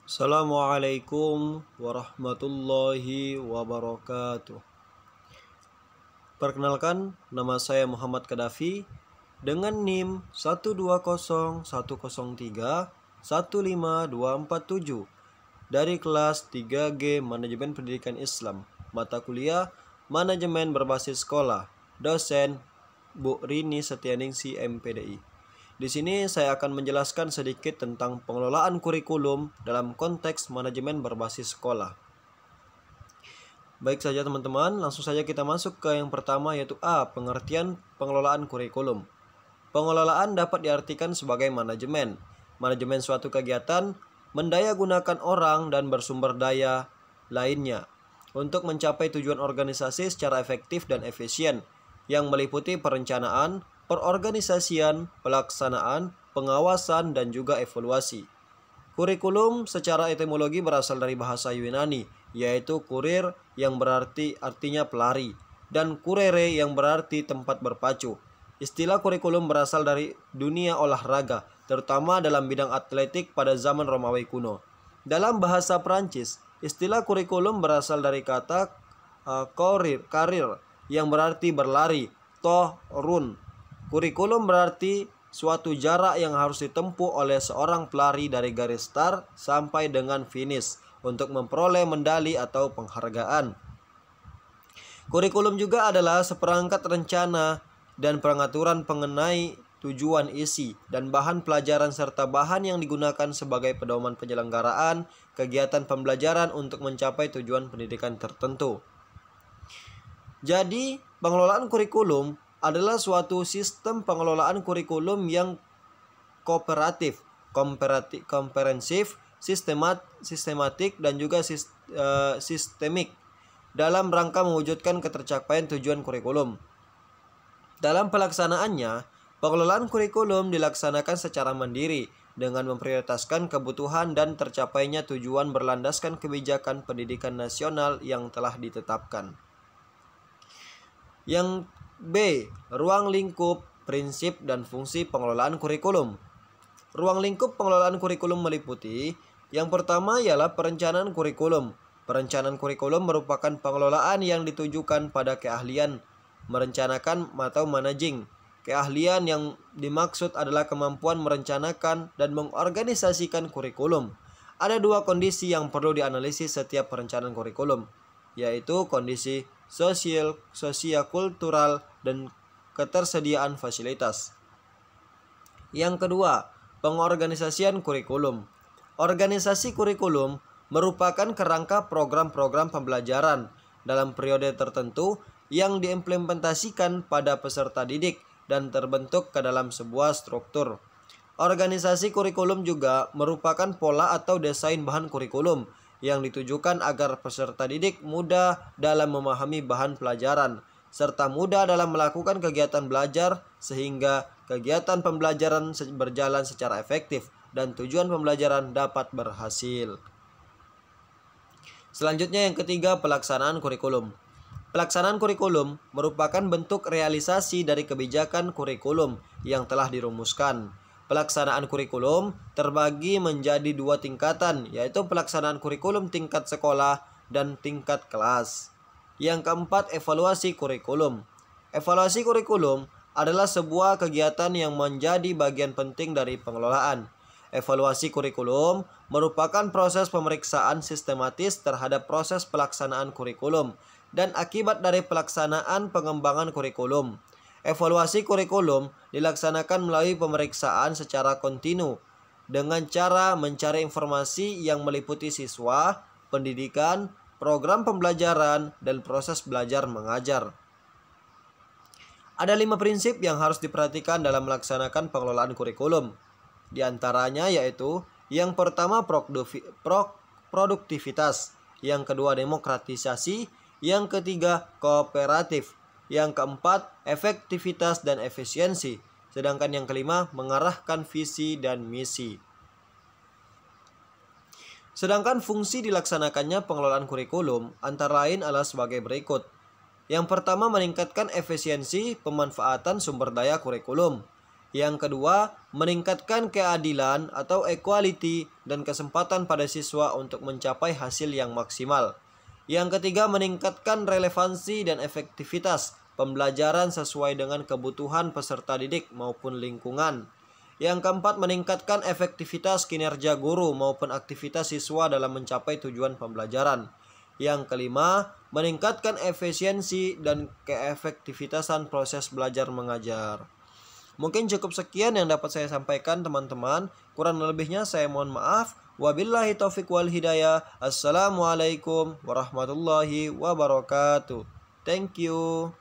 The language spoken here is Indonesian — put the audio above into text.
Assalamualaikum warahmatullahi wabarakatuh. Perkenalkan, nama saya Muhammad Kadafi dengan NIM 12010315247 dari kelas 3G Manajemen Pendidikan Islam, mata kuliah Manajemen Berbasis Sekolah, dosen Bu Rini Setianingsi MPDI. Di sini saya akan menjelaskan sedikit tentang pengelolaan kurikulum dalam konteks manajemen berbasis sekolah. Baik saja teman-teman, langsung saja kita masuk ke yang pertama, yaitu A. Pengertian pengelolaan kurikulum. Pengelolaan dapat diartikan sebagai manajemen. Manajemen suatu kegiatan mendayagunakan orang dan bersumber daya lainnya untuk mencapai tujuan organisasi secara efektif dan efisien yang meliputi perencanaan, perorganisasian, pelaksanaan, pengawasan, dan juga evaluasi. Kurikulum secara etimologi berasal dari bahasa Yunani, yaitu kurir yang artinya pelari, dan kurere yang berarti tempat berpacu. Istilah kurikulum berasal dari dunia olahraga, terutama dalam bidang atletik pada zaman Romawi kuno. Dalam bahasa Prancis, istilah kurikulum berasal dari kata karir yang berarti berlari, run. Kurikulum berarti suatu jarak yang harus ditempuh oleh seorang pelari dari garis start sampai dengan finish untuk memperoleh medali atau penghargaan. Kurikulum juga adalah seperangkat rencana dan pengaturan mengenai tujuan, isi, dan bahan pelajaran serta bahan yang digunakan sebagai pedoman penyelenggaraan kegiatan pembelajaran untuk mencapai tujuan pendidikan tertentu. Jadi, pengelolaan kurikulum adalah suatu sistem pengelolaan kurikulum yang kooperatif, komprehensif, sistematik, dan juga sistemik dalam rangka mewujudkan ketercapaian tujuan kurikulum. Dalam pelaksanaannya, pengelolaan kurikulum dilaksanakan secara mandiri dengan memprioritaskan kebutuhan dan tercapainya tujuan berlandaskan kebijakan pendidikan nasional yang telah ditetapkan. Yang B. Ruang lingkup, prinsip, dan fungsi pengelolaan kurikulum. Ruang lingkup pengelolaan kurikulum meliputi: yang pertama ialah perencanaan kurikulum. Perencanaan kurikulum merupakan pengelolaan yang ditujukan pada keahlian merencanakan atau managing. Keahlian yang dimaksud adalah kemampuan merencanakan dan mengorganisasikan kurikulum. Ada dua kondisi yang perlu dianalisis setiap perencanaan kurikulum, yaitu kondisi sosio-kultural dan ketersediaan fasilitas. Yang kedua, pengorganisasian kurikulum. Organisasi kurikulum merupakan kerangka program-program pembelajaran dalam periode tertentu yang diimplementasikan pada peserta didik dan terbentuk ke dalam sebuah struktur. Organisasi kurikulum juga merupakan pola atau desain bahan kurikulum yang ditujukan agar peserta didik mudah dalam memahami bahan pelajaran, serta mudah dalam melakukan kegiatan belajar sehingga kegiatan pembelajaran berjalan secara efektif dan tujuan pembelajaran dapat berhasil. Selanjutnya yang ketiga, pelaksanaan kurikulum. Pelaksanaan kurikulum merupakan bentuk realisasi dari kebijakan kurikulum yang telah dirumuskan. Pelaksanaan kurikulum terbagi menjadi dua tingkatan, yaitu pelaksanaan kurikulum tingkat sekolah dan tingkat kelas. Yang keempat, evaluasi kurikulum. Evaluasi kurikulum adalah sebuah kegiatan yang menjadi bagian penting dari pengelolaan. Evaluasi kurikulum merupakan proses pemeriksaan sistematis terhadap proses pelaksanaan kurikulum dan akibat dari pelaksanaan pengembangan kurikulum. Evaluasi kurikulum dilaksanakan melalui pemeriksaan secara kontinu dengan cara mencari informasi yang meliputi siswa, pendidikan, program pembelajaran, dan proses belajar mengajar. Ada 5 prinsip yang harus diperhatikan dalam melaksanakan pengelolaan kurikulum. Di antaranya yaitu: yang pertama, produktivitas, yang kedua, demokratisasi, yang ketiga, kooperatif, yang keempat, efektivitas dan efisiensi, sedangkan yang kelima, mengarahkan visi dan misi. Sedangkan fungsi dilaksanakannya pengelolaan kurikulum antara lain adalah sebagai berikut. Yang pertama, meningkatkan efisiensi pemanfaatan sumber daya kurikulum. Yang kedua, meningkatkan keadilan atau equality dan kesempatan pada siswa untuk mencapai hasil yang maksimal. Yang ketiga, meningkatkan relevansi dan efektivitas pembelajaran sesuai dengan kebutuhan peserta didik maupun lingkungan. Yang keempat, meningkatkan efektivitas kinerja guru maupun aktivitas siswa dalam mencapai tujuan pembelajaran. Yang kelima, meningkatkan efisiensi dan keefektivitasan proses belajar mengajar. Mungkin cukup sekian yang dapat saya sampaikan teman-teman. Kurang lebihnya saya mohon maaf. Wabillahi taufiq wal hidayah. Assalamualaikum warahmatullahi wabarakatuh. Thank you.